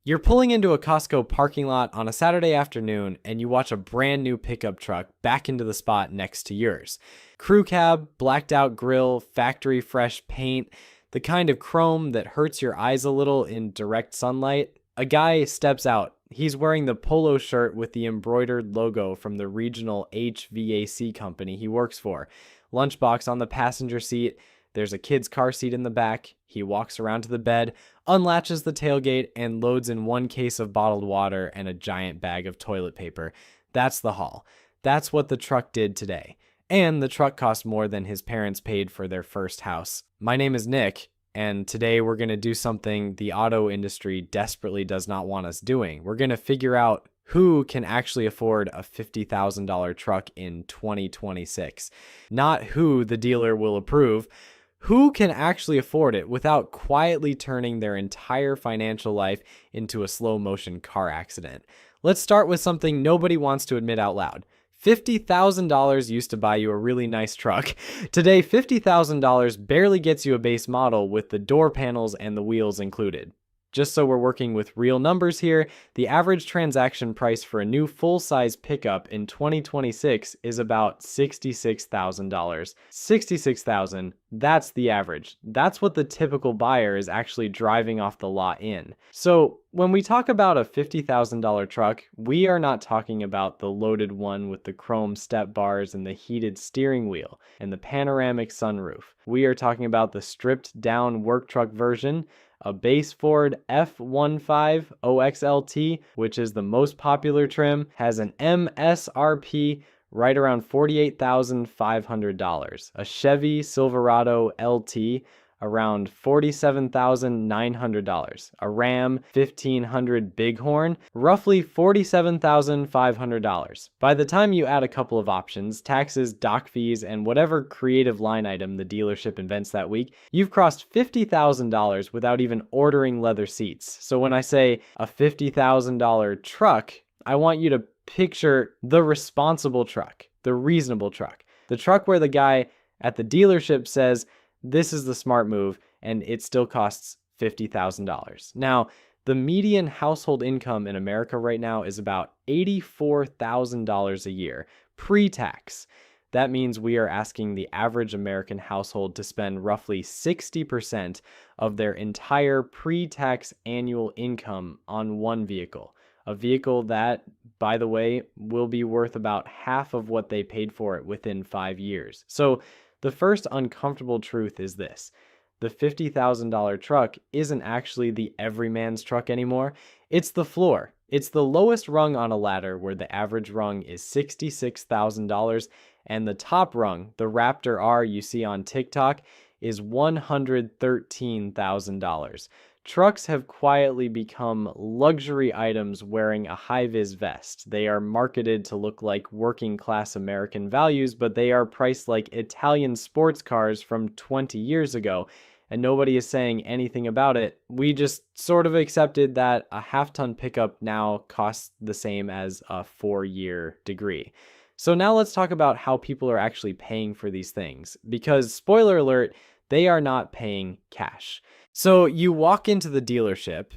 You're pulling into a Costco parking lot on a Saturday afternoon and you watch a brand new pickup truck back into the spot next to yours. Crew cab, blacked out grille, factory fresh paint, the kind of chrome that hurts your eyes a little in direct sunlight. A guy steps out. He's wearing the polo shirt with the embroidered logo from the regional HVAC company he works for. Lunchbox on the passenger seat. There's a kid's car seat in the back. He walks around to the bed, unlatches the tailgate, and loads in one case of bottled water and a giant bag of toilet paper. That's the haul. That's what the truck did today. And the truck cost more than his parents paid for their first house. My name is Nick, and today we're going to do something the auto industry desperately does not want us doing. We're going to figure out who can actually afford a $50,000 truck in 2026. Not who the dealer will approve. Who can actually afford it without quietly turning their entire financial life into a slow motion car accident? Let's start with something nobody wants to admit out loud. $50,000 used to buy you a really nice truck. Today, $50,000 barely gets you a base model with the door panels and the wheels included. Just so we're working with real numbers here, the average transaction price for a new full-size pickup in 2026 is about $66,000. $66,000, that's the average. That's what the typical buyer is actually driving off the lot in. So when we talk about a $50,000 truck, we are not talking about the loaded one with the chrome step bars and the heated steering wheel and the panoramic sunroof. We are talking about the stripped down work truck version. A base Ford F15 OXLT, which is the most popular trim, has an MSRP right around $48,500. A Chevy Silverado LT around $47,900. A Ram 1500 Bighorn, roughly $47,500. By the time you add a couple of options, taxes, dock fees, and whatever creative line item the dealership invents that week, you've crossed $50,000 without even ordering leather seats. So when I say a $50,000 truck, I want you to picture the responsible truck, the reasonable truck, the truck where the guy at the dealership says, this is the smart move, and it still costs $50,000. Now, the median household income in America right now is about $84,000 a year, pre-tax. That means we are asking the average American household to spend roughly 60% of their entire pre-tax annual income on one vehicle. A vehicle that, by the way, will be worth about half of what they paid for it within 5 years. So the first uncomfortable truth is this. The $50,000 truck isn't actually the everyman's truck anymore. It's the floor. It's the lowest rung on a ladder where the average rung is $66,000 and the top rung, the Raptor R you see on TikTok, is $113,000. Trucks have quietly become luxury items wearing a high-vis vest. They are marketed to look like working-class American values, but they are priced like Italian sports cars from 20 years ago, and nobody is saying anything about it. We just sort of accepted that a half-ton pickup now costs the same as a 4-year degree. So now let's talk about how people are actually paying for these things, because, spoiler alert, they are not paying cash. So you walk into the dealership,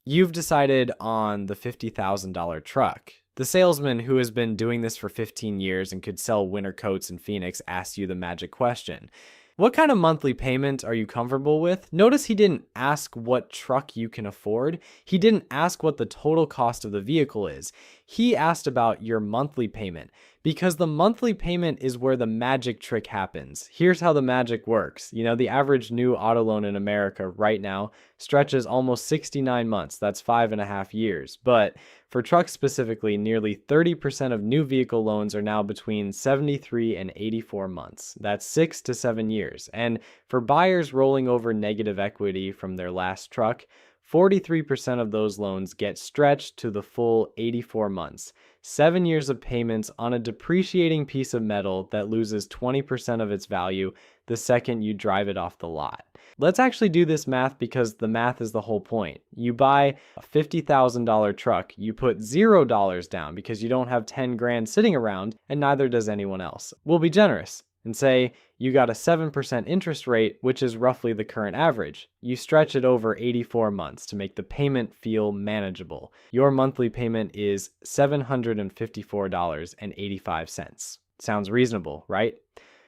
you've decided on the $50,000 truck. The salesman who has been doing this for 15 years and could sell winter coats in Phoenix asks you the magic question. What kind of monthly payment are you comfortable with? Notice he didn't ask what truck you can afford. He didn't ask what the total cost of the vehicle is. He asked about your monthly payment, because the monthly payment is where the magic trick happens. Here's how the magic works. You know, the average new auto loan in America right now stretches almost 69 months. That's 5.5 years. But for trucks specifically, nearly 30% of new vehicle loans are now between 73 and 84 months. That's 6 to 7 years. And for buyers rolling over negative equity from their last truck, 43% of those loans get stretched to the full 84 months. 7 years of payments on a depreciating piece of metal that loses 20% of its value the second you drive it off the lot. Let's actually do this math because the math is the whole point. You buy a $50,000 truck, you put $0 down because you don't have 10 grand sitting around, and neither does anyone else. We'll be generous. and say you got a 7% interest rate, which is roughly the current average. You stretch it over 84 months to make the payment feel manageable. Your monthly payment is $754.85. Sounds reasonable, right?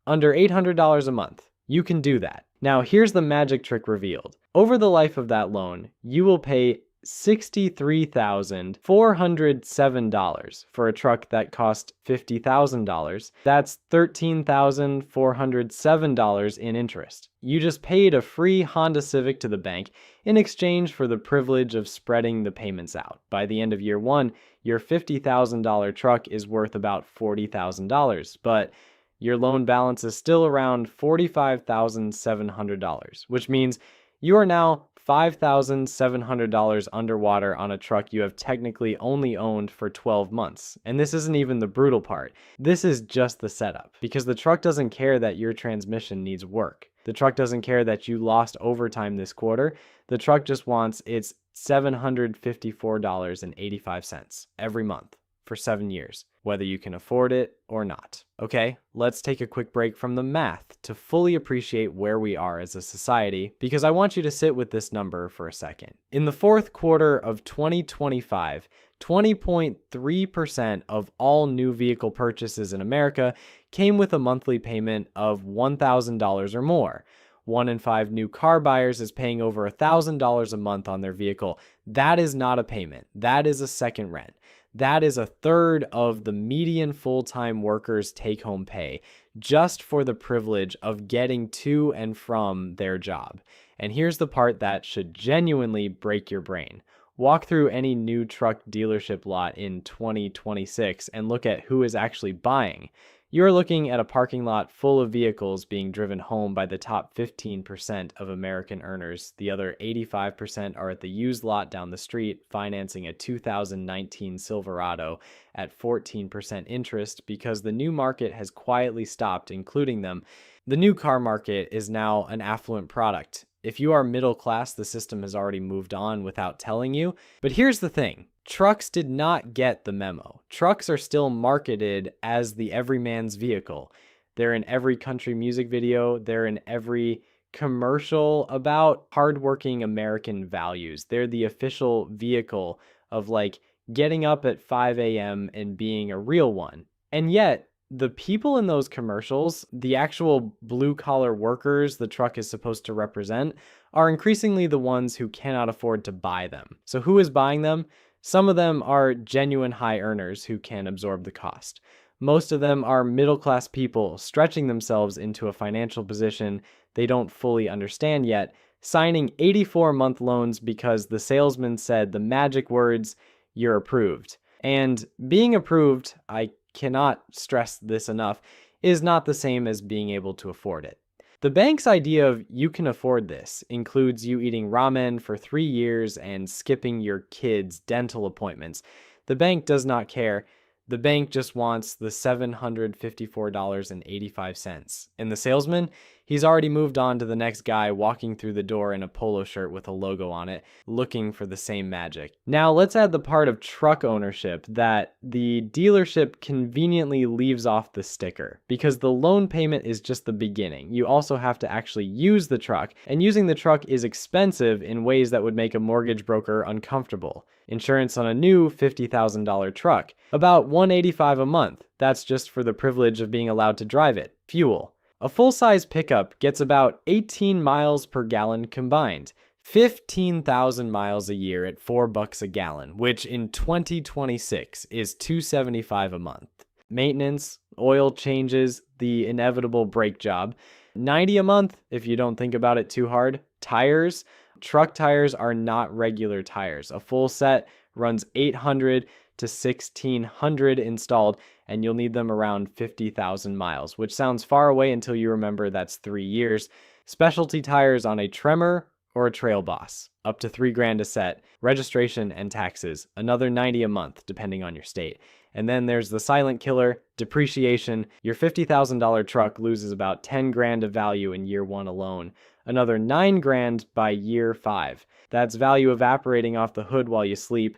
Under $800 a month. You can do that. Now, here's the magic trick revealed. Over the life of that loan, you will pay $63,407 for a truck that cost $50,000. That's $13,407 in interest. You just paid a free Honda Civic to the bank in exchange for the privilege of spreading the payments out. By the end of year one, your $50,000 truck is worth about $40,000, but your loan balance is still around $45,700, which means you are now $5,700 underwater on a truck you have technically only owned for 12 months. And this isn't even the brutal part. This is just the setup, because the truck doesn't care that your transmission needs work. The truck doesn't care that you lost overtime this quarter. The truck just wants its $754.85 every month for 7 years, whether you can afford it or not. Okay, let's take a quick break from the math to fully appreciate where we are as a society, because I want you to sit with this number for a second. In the fourth quarter of 2025, 20.3% of all new vehicle purchases in America came with a monthly payment of $1,000 or more. 1 in 5 new car buyers is paying over $1,000 a month on their vehicle. That is not a payment. That is a second rent. That is a third of the median full-time worker's take-home pay just for the privilege of getting to and from their job. And here's the part that should genuinely break your brain. Walk through any new truck dealership lot in 2026 and look at who is actually buying. You're looking at a parking lot full of vehicles being driven home by the top 15% of American earners. The other 85% are at the used lot down the street, financing a 2019 Silverado at 14% interest because the new market has quietly stopped including them. The new car market is now an affluent product. If you are middle class, the system has already moved on without telling you. But here's the thing. Trucks did not get the memo. Trucks are still marketed as the everyman's vehicle. They're in every country music video. They're in every commercial about hardworking American values. They're the official vehicle of like getting up at 5 a.m. and being a real one. And yet, the people in those commercials, the actual blue-collar workers the truck is supposed to represent, are increasingly the ones who cannot afford to buy them. So who is buying them? Some of them are genuine high earners who can absorb the cost. Most of them are middle-class people stretching themselves into a financial position they don't fully understand yet, signing 84-month loans because the salesman said the magic words, "You're approved." And being approved, I cannot stress this enough, is not the same as being able to afford it. The bank's idea of "you can afford this" includes you eating ramen for 3 years and skipping your kids' dental appointments. The bank does not care. The bank just wants the $754.85. And the salesman, he's already moved on to the next guy walking through the door in a polo shirt with a logo on it, looking for the same magic. Now let's add the part of truck ownership that the dealership conveniently leaves off the sticker, because the loan payment is just the beginning. You also have to actually use the truck, and using the truck is expensive in ways that would make a mortgage broker uncomfortable. Insurance on a new $50,000 truck, about $185 a month. That's just for the privilege of being allowed to drive it. Fuel. A full-size pickup gets about 18 miles per gallon combined. 15,000 miles a year at $4 a gallon, which in 2026 is $275 a month. Maintenance, oil changes, the inevitable brake job. $90 a month if you don't think about it too hard. Tires. Truck tires are not regular tires. A full set runs 800 to 1600 installed, and you'll need them around 50,000 miles, which sounds far away until you remember that's 3 years. Specialty tires on a Tremor or a Trail Boss, up to $3,000 a set. Registration and taxes, another $90 a month, depending on your state. And then there's the silent killer, depreciation. Your $50,000 truck loses about $10,000 of value in year 1 alone. Another $9,000 by year 5. That's value evaporating off the hood while you sleep.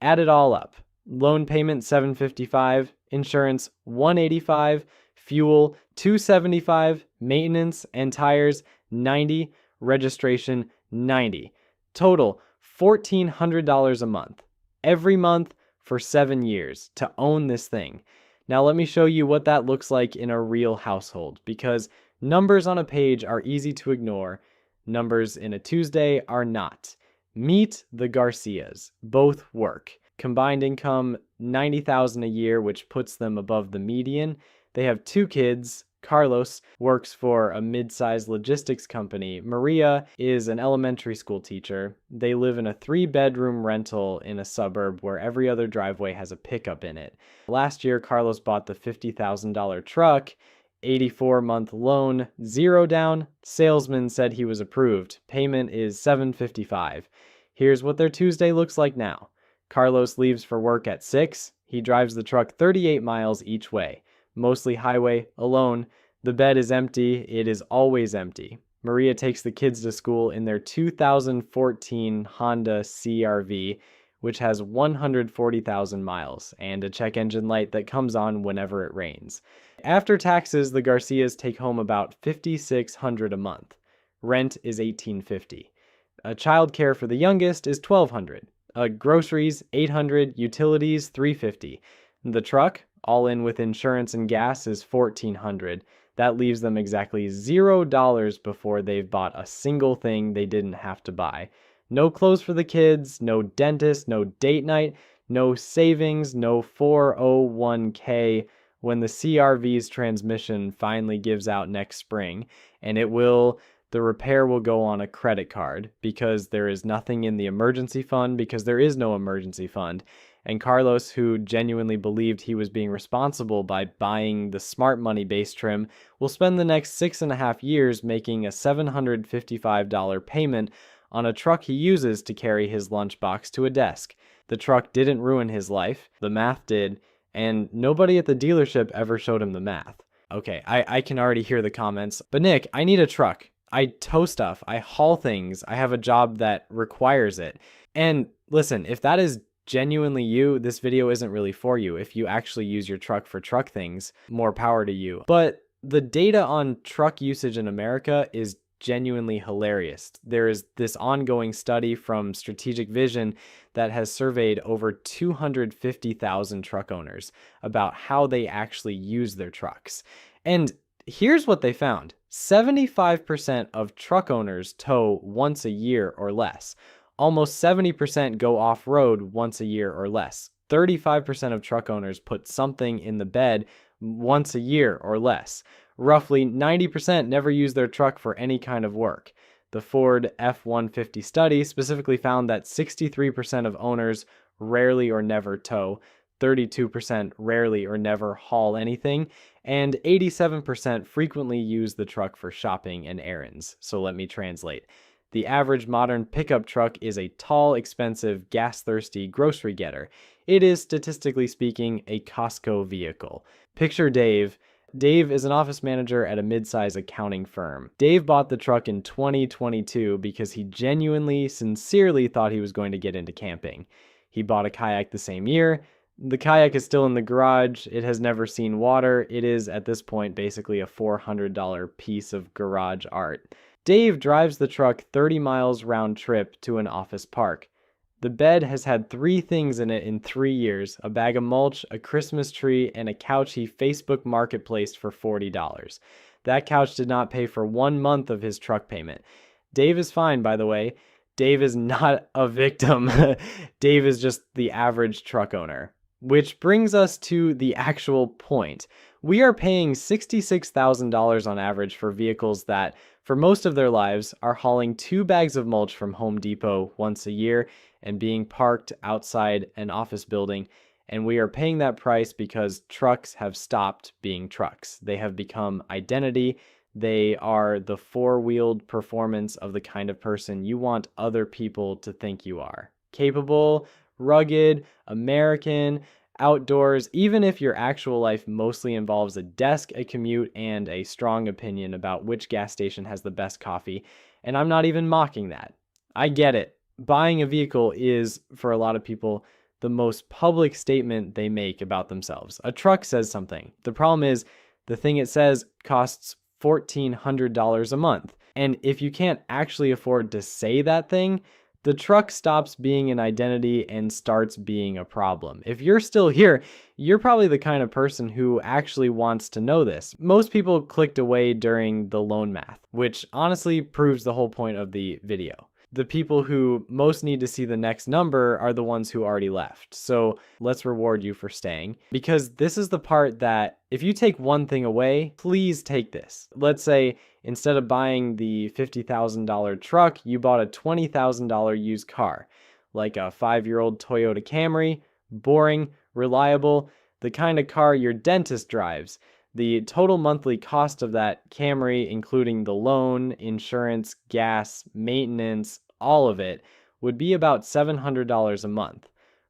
Add it all up. Loan payment $755, insurance $185, fuel $275, maintenance and tires $90, registration $90. Total $1,400 a month. Every month for 7 years to own this thing. Now let me show you what that looks like in a real household, because numbers on a page are easy to ignore. Numbers in a Tuesday are not. Meet the Garcias. Both work. Combined income $90,000 a year, which puts them above the median. They have 2 kids. Carlos works for a mid-sized logistics company. Maria is an elementary school teacher. They live in a 3-bedroom rental in a suburb where every other driveway has a pickup in it. Last year, Carlos bought the $50,000 truck, 84-month loan, 0 down. Salesman said he was approved. Payment is $755. Here's what their Tuesday looks like now. Carlos leaves for work at 6. He drives the truck 38 miles each way. Mostly highway, alone. The bed is empty. It is always empty. Maria takes the kids to school in their 2014 Honda CR-V, which has 140,000 miles and a check engine light that comes on whenever it rains. After taxes, the Garcias take home about $5,600 a month. Rent is $1,850. Childcare for the youngest is $1,200. Groceries $800, utilities $350. The truck, all in with insurance and gas, is $1,400. That leaves them exactly $0 before they've bought a single thing they didn't have to buy. No clothes for the kids, no dentist, no date night, no savings, no 401k when the CR-V's transmission finally gives out next spring, and the repair will go on a credit card because there is nothing in the emergency fund, because there is no emergency fund. And Carlos, who genuinely believed he was being responsible by buying the smart money base trim, will spend the next 6.5 years making a $755 payment on a truck he uses to carry his lunchbox to a desk. The truck didn't ruin his life, the math did, and nobody at the dealership ever showed him the math. Okay, I can already hear the comments, but Nick, I need a truck. I tow stuff, I haul things, I have a job that requires it. And listen, if that is genuinely you, this video isn't really for you. If you actually use your truck for truck things, more power to you. But the data on truck usage in America is genuinely hilarious. There is this ongoing study from Strategic Vision that has surveyed over 250,000 truck owners about how they actually use their trucks. And here's what they found. 75% of truck owners tow once a year or less. Almost 70% go off-road once a year or less. 35% of truck owners put something in the bed once a year or less. Roughly 90% never use their truck for any kind of work. The Ford F-150 study specifically found that 63% of owners rarely or never tow, 32% rarely or never haul anything, and 87% frequently use the truck for shopping and errands. So let me translate. The average modern pickup truck is a tall, expensive, gas-thirsty grocery getter. It is, statistically speaking, a Costco vehicle. Picture Dave. Dave is an office manager at a mid-size accounting firm. Dave bought the truck in 2022 because he genuinely, sincerely thought he was going to get into camping. He bought a kayak the same year. The kayak is still in the garage. It has never seen water. It is, at this point, basically a $400 piece of garage art. Dave drives the truck 30 miles round trip to an office park. The bed has had 3 things in it in 3 years: a bag of mulch, a Christmas tree, and a couch he Facebook marketplaced for $40. That couch did not pay for 1 month of his truck payment. Dave is fine, by the way. Dave is not a victim. Dave is just the average truck owner. Which brings us to the actual point. We are paying $66,000 on average for vehicles that, for most of their lives, are hauling 2 bags of mulch from Home Depot once a year and being parked outside an office building. And we are paying that price because trucks have stopped being trucks. They have become identity. They are the 4-wheeled performance of the kind of person you want other people to think you are. Capable, rugged, American, outdoors, even if your actual life mostly involves a desk, a commute, and a strong opinion about which gas station has the best coffee. And I'm not even mocking that. I get it. Buying a vehicle is, for a lot of people, the most public statement they make about themselves. A truck says something. The problem is, The thing it says costs $1,400 a month. And if you can't actually afford to say that thing, the truck stops being an identity and starts being a problem. If you're still here, you're probably the kind of person who actually wants to know this. Most people clicked away during the loan math, which honestly proves the whole point of the video. The people who most need to see the next number are the ones who already left. So let's reward you for staying, because this is the part that if you take one thing away, please take this. Let's say instead of buying the $50,000 truck, you bought a $20,000 used car, like a 5-year-old Toyota Camry, boring, reliable, the kind of car your dentist drives. The total monthly cost of that Camry, including the loan, insurance, gas, maintenance, all of it, would be about $700 a month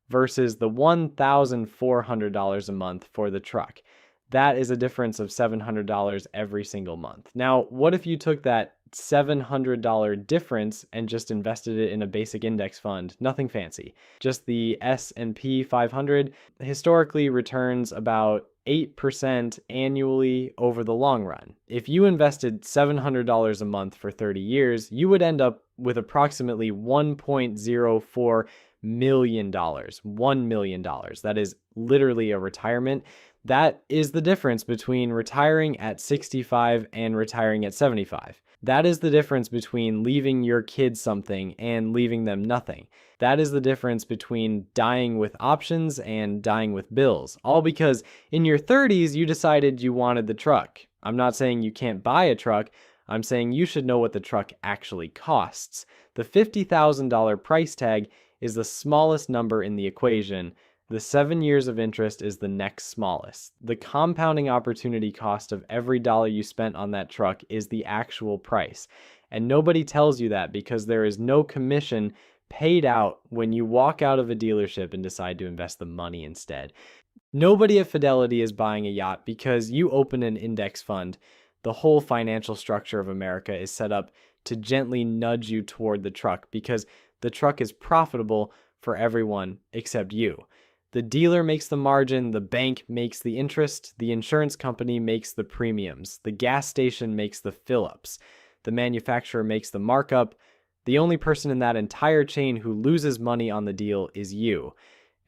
versus the $1,400 a month for the truck. That is a difference of $700 every single month. Now, what if you took that $700 difference and just invested it in a basic index fund? Nothing fancy. Just the S&P 500 historically returns about 8% annually over the long run. If you invested $700 a month for 30 years, you would end up with approximately $1.04 million. $1 million. That is literally a retirement. That is the difference between retiring at 65 and retiring at 75. That is the difference between leaving your kids something and leaving them nothing. That is the difference between dying with options and dying with bills. All because in your 30s, you decided you wanted the truck. I'm not saying you can't buy a truck. I'm saying you should know what the truck actually costs. The $50,000 price tag is the smallest number in the equation. The 7 years of interest is the next smallest. The compounding opportunity cost of every dollar you spent on that truck is the actual price. And nobody tells you that because there is no commission paid out when you walk out of a dealership and decide to invest the money instead. Nobody at Fidelity is buying a yacht because you open an index fund. The whole financial structure of America is set up to gently nudge you toward the truck because the truck is profitable for everyone except you. The dealer makes the margin, the bank makes the interest, the insurance company makes the premiums, the gas station makes the fill-ups, the manufacturer makes the markup. The only person in that entire chain who loses money on the deal is you.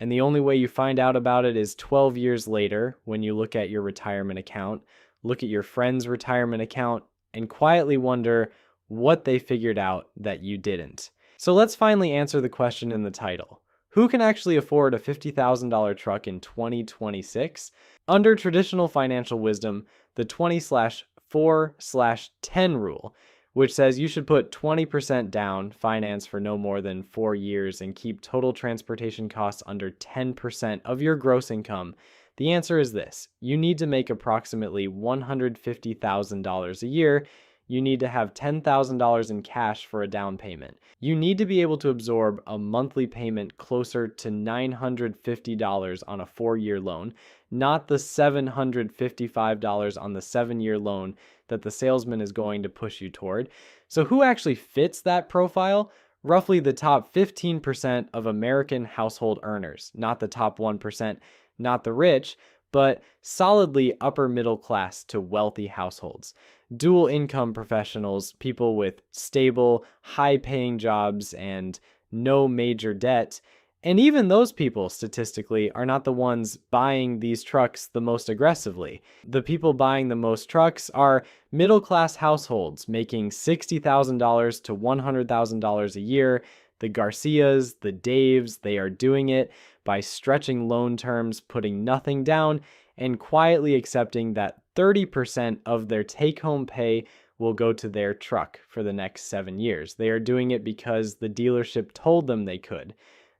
And the only way you find out about it is 12 years later when you look at your retirement account, look at your friend's retirement account, and quietly wonder what they figured out that you didn't. So let's finally answer the question in the title. Who can actually afford a $50,000 truck in 2026? Under traditional financial wisdom, the 20/4/10 rule, which says you should put 20% down, finance for no more than 4 years, and keep total transportation costs under 10% of your gross income. The answer is this. You need to make approximately $150,000 a year. You need to have $10,000 in cash for a down payment. You need to be able to absorb a monthly payment closer to $950 on a 4-year loan, not the $755 on the 7-year loan that the salesman is going to push you toward. So who actually fits that profile? Roughly the top 15% of American household earners, not the top 1%, not the rich, but solidly upper middle class to wealthy households. Dual income professionals, people with stable, high-paying jobs and no major debt. And even those people, statistically, are not the ones buying these trucks the most aggressively. The people buying the most trucks are middle-class households making $60,000 to $100,000 a year. The Garcias, the Daves, they are doing it by stretching loan terms, putting nothing down, and quietly accepting that 30% of their take-home pay will go to their truck for the next 7 years. They are doing it because the dealership told them they could.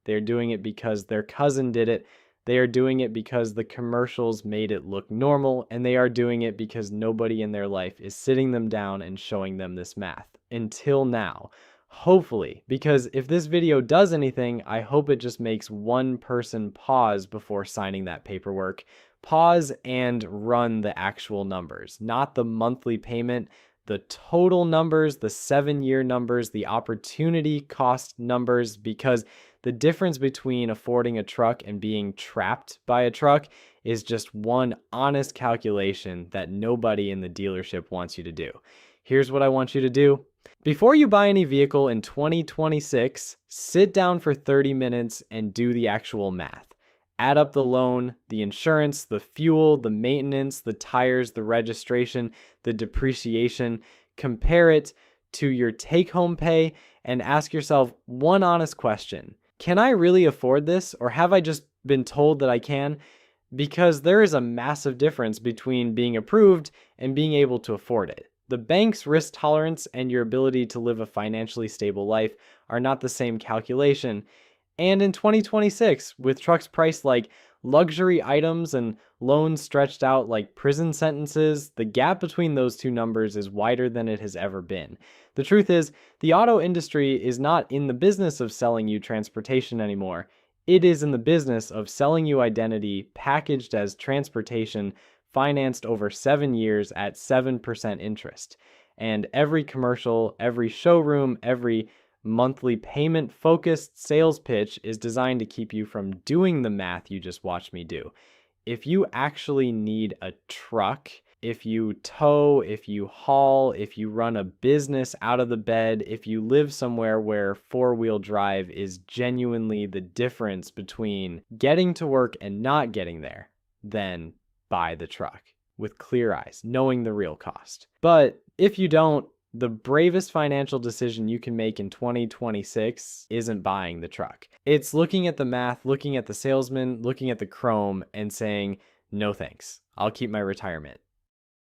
They're doing it because their cousin did it. They are doing it because the commercials made it look normal, and they are doing it because nobody in their life is sitting them down and showing them this math. Until now. Hopefully, because if this video does anything, I hope it just makes one person pause before signing that paperwork. Pause and run the actual numbers, not the monthly payment, the total numbers, the 7-year numbers, the opportunity cost numbers, because The difference between affording a truck and being trapped by a truck is just one honest calculation that nobody in the dealership wants you to do. Here's what I want you to do. Before you buy any vehicle in 2026, sit down for 30 minutes and do the actual math. Add up the loan, the insurance, the fuel, the maintenance, the tires, the registration, the depreciation. Compare it to your take-home pay and ask yourself one honest question. Can I really afford this, or have I just been told that I can? Because there is a massive difference between being approved and being able to afford it. The bank's risk tolerance and your ability to live a financially stable life are not the same calculation. And in 2026, with trucks priced like luxury items and loans stretched out like prison sentences, the gap between those two numbers is wider than it has ever been. The truth is, the auto industry is not in the business of selling you transportation anymore. It is in the business of selling you identity packaged as transportation, financed over 7 years at 7% interest. And every commercial, every showroom, every monthly payment focused sales pitch is designed to keep you from doing the math you just watched me do. If you actually need a truck, if you tow, if you haul, if you run a business out of the bed, if you live somewhere where four-wheel drive is genuinely the difference between getting to work and not getting there, then buy the truck with clear eyes, knowing the real cost. But if you don't, the bravest financial decision you can make in 2026 isn't buying the truck. It's looking at the math, looking at the salesman, looking at the chrome, and saying, no thanks, I'll keep my retirement.